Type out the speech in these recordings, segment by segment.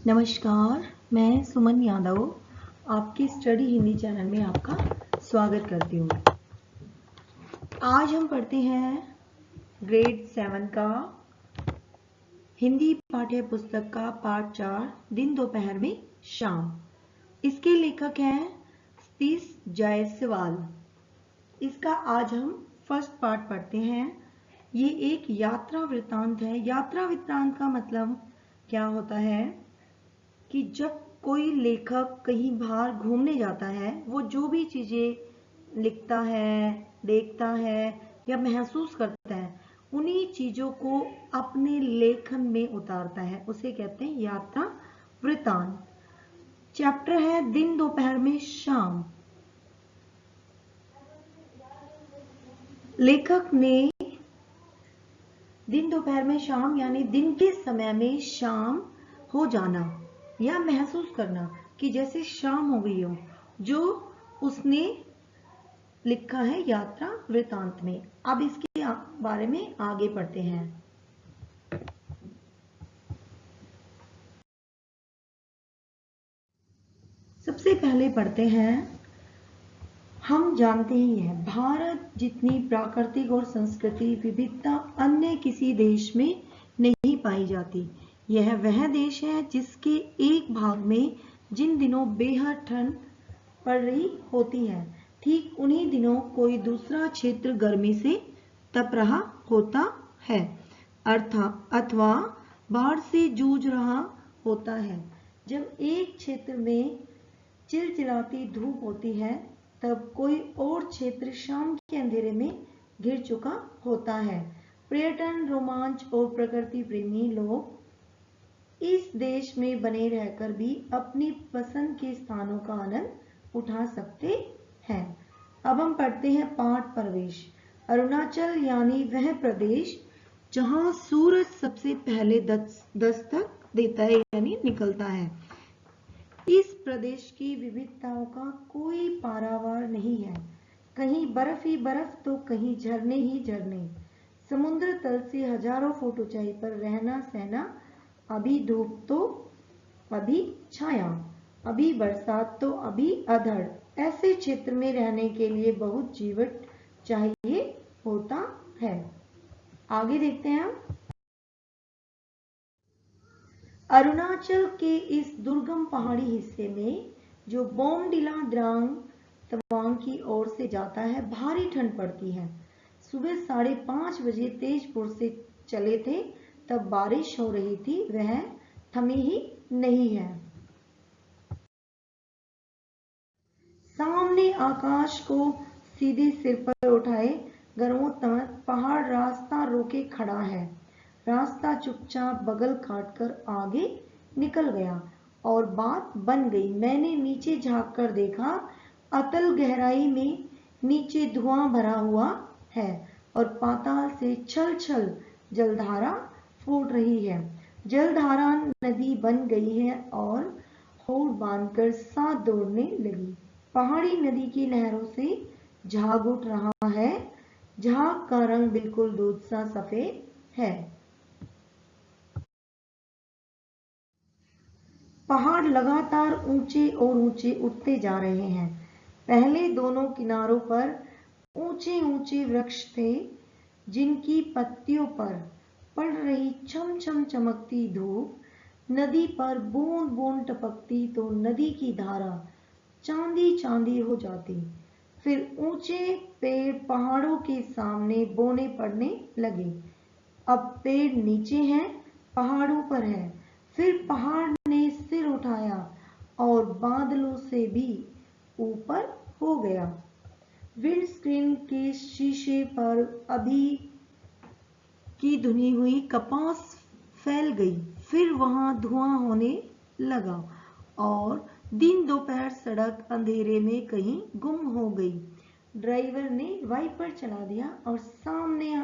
नमस्कार, मैं सुमन यादव आपके स्टडी हिंदी चैनल में आपका स्वागत करती हूँ। आज हम पढ़ते हैं ग्रेड 7 का हिंदी पाठ्य पुस्तक का पाठ 4 दिन दोपहर में शाम। इसके लेखक हैं सतीश जायसवाल। इसका आज हम फर्स्ट पार्ट पढ़ते हैं। ये एक यात्रा वृत्तांत है। यात्रा वृत्तांत का मतलब क्या होता है कि जब कोई लेखक कहीं बाहर घूमने जाता है, वो जो भी चीजें लिखता है, देखता है या महसूस करता है, उन्हीं चीजों को अपने लेखन में उतारता है, उसे कहते हैं यात्रा वृत्तांत। चैप्टर है दिन दोपहर में शाम। लेखक ने दिन दोपहर में शाम यानी दिन के समय में शाम हो जाना या महसूस करना कि जैसे शाम हो गई हो, जो उसने लिखा है यात्रा वृत्तांत में। अब इसके बारे में आगे पढ़ते हैं। सबसे पहले पढ़ते हैं, हम जानते ही हैं भारत जितनी प्राकृतिक और संस्कृति विविधता अन्य किसी देश में नहीं पाई जाती। यह वह देश है जिसके एक भाग में जिन दिनों बेहद ठंड पड़ रही होती है, ठीक उन्हीं दिनों कोई दूसरा क्षेत्र गर्मी से तप रहा होता है अथवा बाढ़ से जूझ रहा होता है। जब एक क्षेत्र में चिलचिलाती धूप होती है, तब कोई और क्षेत्र शाम के अंधेरे में घिर चुका होता है। पर्यटन, रोमांच और प्रकृति प्रेमी लोग इस देश में बने रहकर भी अपनी पसंद के स्थानों का आनंद उठा सकते हैं। अब हम पढ़ते हैं पाठ प्रवेश। अरुणाचल यानी वह प्रदेश जहां सूरज सबसे पहले दस्तक देता है यानी निकलता है। इस प्रदेश की विविधताओं का कोई पारावार नहीं है। कहीं बर्फ ही बर्फ तो कहीं झरने ही झरने। समुद्र तल से हजारों फुट ऊंचाई पर रहना सहना, अभी धूप तो अभी छाया, अभी बरसात तो अभी अधड़। ऐसे क्षेत्र में रहने के लिए बहुत जीवन चाहिए होता है। आगे देखते हैं हम। अरुणाचल के इस दुर्गम पहाड़ी हिस्से में जो बोमडिला द्रांग तवांग की ओर से जाता है, भारी ठंड पड़ती है। सुबह 5:30 बजे तेजपुर से चले थे, तब बारिश हो रही थी, वह थमी ही नहीं है। सामने आकाश को सीधे सिर पर उठाए गर्मोत्तम पहाड़ रास्ता रोके खड़ा है। रास्ता चुपचाप बगल काटकर आगे निकल गया और बात बन गई। मैंने नीचे झांक कर देखा, अतल गहराई में नीचे धुआं भरा हुआ है और पाताल से छल छल जलधारा फूट रही है। जलधारा नदी बन गई है और होड़ बांधकर साथ दौड़ने लगी। पहाड़ी नदी की लहरों से झाग उठ रहा है। झाग का रंग बिल्कुल दूध सा सफेद है। पहाड़ लगातार ऊंचे और ऊंचे उठते जा रहे हैं। पहले दोनों किनारों पर ऊंचे ऊंचे वृक्ष थे, जिनकी पत्तियों पर पड़ रही छम छम चमकती धूप नदी पर बूंद बूंद टपकती तो नदी की धारा चांदी चांदी हो जाती। फिर ऊंचे पेड़ पहाड़ों के सामने बौने पड़ने लगे। अब पेड़ नीचे हैं, पहाड़ों पर है। फिर पहाड़ ने सिर उठाया और बादलों से भी ऊपर हो गया। विंडस्क्रीन के शीशे पर अभी की धुनी हुई कपास फैल गई। फिर वहां धुआं होने लगा और दिन दोपहर सड़क अंधेरे में कहीं गुम हो गई। ड्राइवर ने वाइपर चला दिया और सामने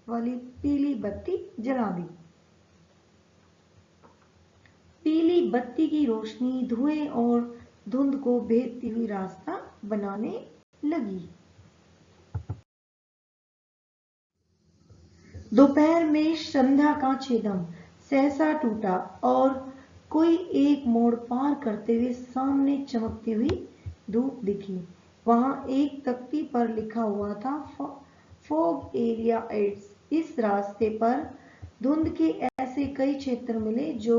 वाली पीली बत्ती जला दी। पीली बत्ती की रोशनी धुएं और धुंध को भेदती हुई रास्ता बनाने लगी। दोपहर में संध्या का छेदम सहसा टूटा और कोई एक मोड़ पार करते हुए सामने चमकती हुई धूप दिखी। वहां एक तख्ती पर लिखा हुआ था फॉग एरिया 8। इस रास्ते पर धुंध के ऐसे कई क्षेत्र मिले जो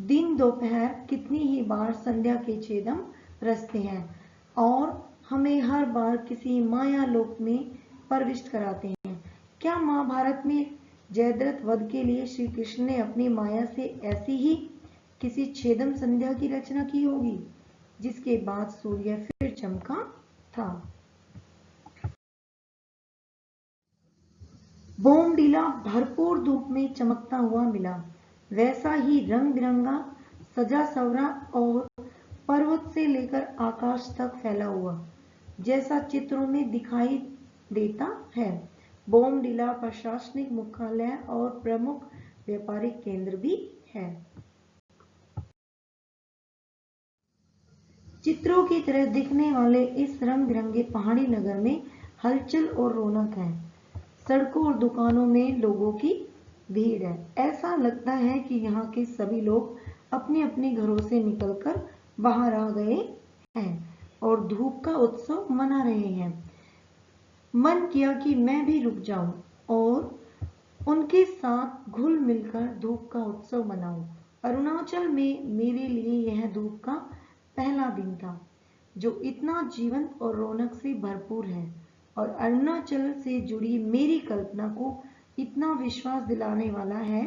दिन दोपहर कितनी ही बार संध्या के छेदम रचते हैं और हमें हर बार किसी माया लोक में प्रविष्ट कराते हैं। क्या महाभारत में जयद्रथ वध के लिए श्री कृष्ण ने अपनी माया से ऐसी ही किसी छेदम संध्या की रचना की होगी, जिसके बाद सूर्य फिर चमका था। बोमडिला भरपूर धूप में चमकता हुआ मिला, वैसा ही रंग बिरंगा सजा सवरा और पर्वत से लेकर आकाश तक फैला हुआ, जैसा चित्रों में दिखाई देता है। बोमडिला प्रशासनिक मुख्यालय और प्रमुख व्यापारिक केंद्र भी है। चित्रों की तरह दिखने वाले इस रंग बिरंगे पहाड़ी नगर में हलचल और रौनक है। सड़कों और दुकानों में लोगों की भीड़ है। ऐसा लगता है कि यहाँ के सभी लोग अपने अपने घरों से निकलकर बाहर आ गए हैं और धूप का उत्सव मना रहे हैं। मन किया कि मैं भी रुक जाऊं और उनके साथ घुल मिलकर धूप का उत्सव मनाऊं। अरुणाचल में मेरे लिए यह धूप का पहला दिन था, जो इतना जीवंत और रौनक से भरपूर है और अरुणाचल से जुड़ी मेरी कल्पना को इतना विश्वास दिलाने वाला है।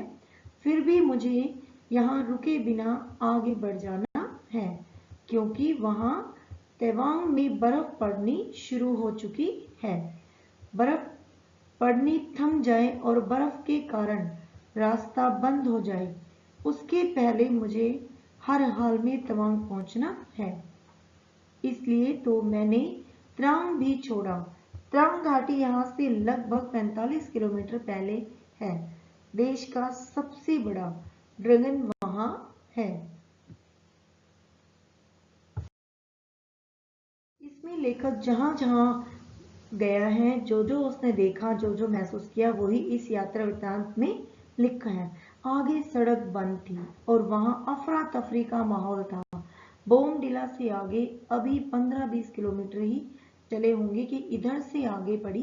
फिर भी मुझे यहाँ रुके बिना आगे बढ़ जाना है, क्योंकि वहाँ तवांग में बर्फ पड़नी शुरू हो चुकी है। बर्फ पड़नी थम जाए और बर्फ के कारण रास्ता बंद हो जाए, उसके पहले मुझे हर हाल में तवांग पहुंचना है। इसलिए तो मैंने त्रांग भी छोड़ा। त्रांग घाटी यहाँ से लगभग 45 किलोमीटर पहले है। देश का सबसे बड़ा ड्रैगन वहाँ है। इसमें लेखक जहाँ जहाँ गया है, जो जो उसने देखा, जो जो महसूस किया, वही इस यात्रा वृत्तांत में लिखा है। आगे सड़क बंद थी और वहां अफरा तफरी का माहौल था। बोमडिला से आगे अभी 15-20 किलोमीटर ही चले होंगे कि इधर से आगे पड़ी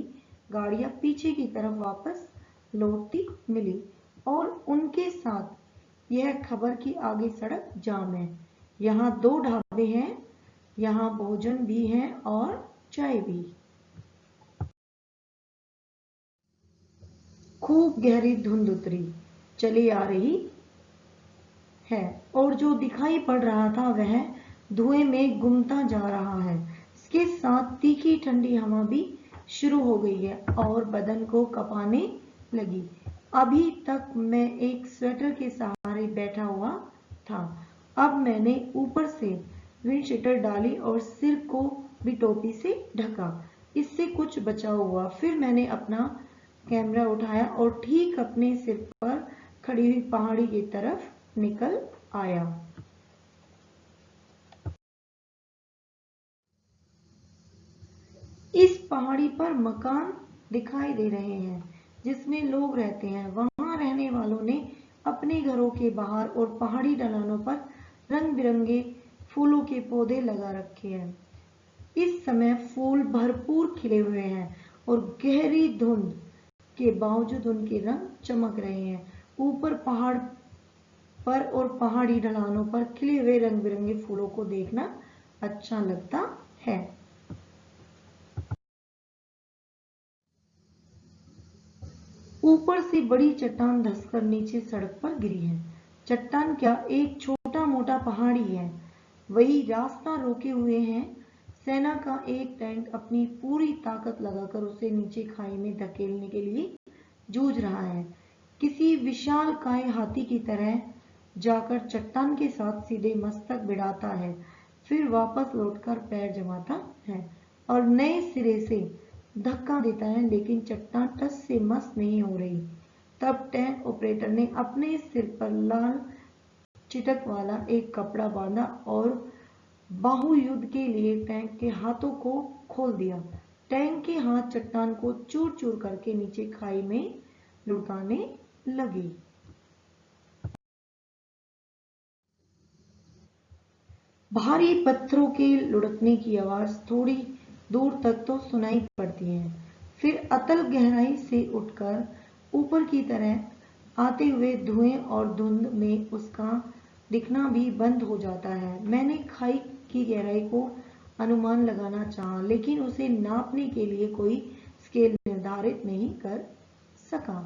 गाड़ियां पीछे की तरफ वापस लौटती मिली और उनके साथ यह खबर कि आगे सड़क जाम है। यहाँ 2 ढाबे हैं, यहाँ भोजन भी है और चाय भी। खूब गहरी धुंध उतरी चली आ रही है और जो दिखाई पड़ रहा था वह धुएं में गुमता जा रहा है। इसके साथ तीखी ठंडी हवा भी शुरू हो गई है और बदन को कपाने लगी। अभी तक मैं एक स्वेटर के सहारे बैठा हुआ था। अब मैंने ऊपर से विंड शीटर डाली और सिर को भी टोपी से ढका, इससे कुछ बचाव हुआ। फिर मैंने अपना कैमरा उठाया और ठीक अपने सिर पर खड़ी हुई पहाड़ी की तरफ निकल आया। इस पहाड़ी पर मकान दिखाई दे रहे हैं जिसमें लोग रहते हैं। वहां रहने वालों ने अपने घरों के बाहर और पहाड़ी ढलानों पर रंग बिरंगे फूलों के पौधे लगा रखे हैं। इस समय फूल भरपूर खिले हुए हैं और गहरी धुंध के बावजूद उनके रंग चमक रहे हैं। ऊपर पहाड़ पर और पहाड़ी ढलानों पर खिले हुए रंग बिरंगे फूलों को देखना अच्छा लगता है। ऊपर से बड़ी चट्टान धंसकर नीचे सड़क पर गिरी है। चट्टान क्या, एक छोटा मोटा पहाड़ी है, वही रास्ता रोके हुए हैं। सेना का एक टैंक अपनी पूरी ताकत लगाकर उसे नीचे खाई में धकेलने के लिए जूझ रहा है। किसी विशालकाय हाथी की तरह जाकर चट्टान के साथ सीधे मस्तक भिड़ाता है, फिर वापस लौटकर पैर जमाता है और नए सिरे से धक्का देता है, लेकिन चट्टान टस से मस नहीं हो रही। तब टैंक ऑपरेटर ने अपने सिर पर लाल चिटक वाला एक कपड़ा बांधा और बाहुयुद्ध के लिए टैंक के हाथों को खोल दिया। टैंक के हाथ चट्टान को चूर चूर करके नीचे खाई में लुढ़काने लगे। भारी पत्थरों के लुढ़कने की आवाज थोड़ी दूर तक तो सुनाई पड़ती है, फिर अतल गहराई से उठकर ऊपर की तरह आते हुए धुएं और धुंध में उसका दिखना भी बंद हो जाता है। मैंने खाई की गहराई को अनुमान लगाना चाहा, लेकिन उसे नापने के लिए कोई स्केल निर्धारित नहीं कर सका।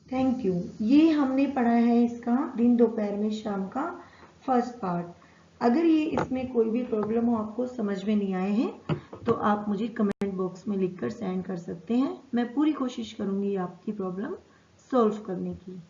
Thank you. ये हमने पढ़ा है इसका दिन दोपहर में शाम का फर्स्ट पार्ट। अगर ये इसमें कोई भी प्रॉब्लम हो, आपको समझ में नहीं आए हैं, तो आप मुझे कमेंट बॉक्स में लिखकर सेंड कर सकते हैं। मैं पूरी कोशिश करूंगी आपकी प्रॉब्लम सॉल्व करने की।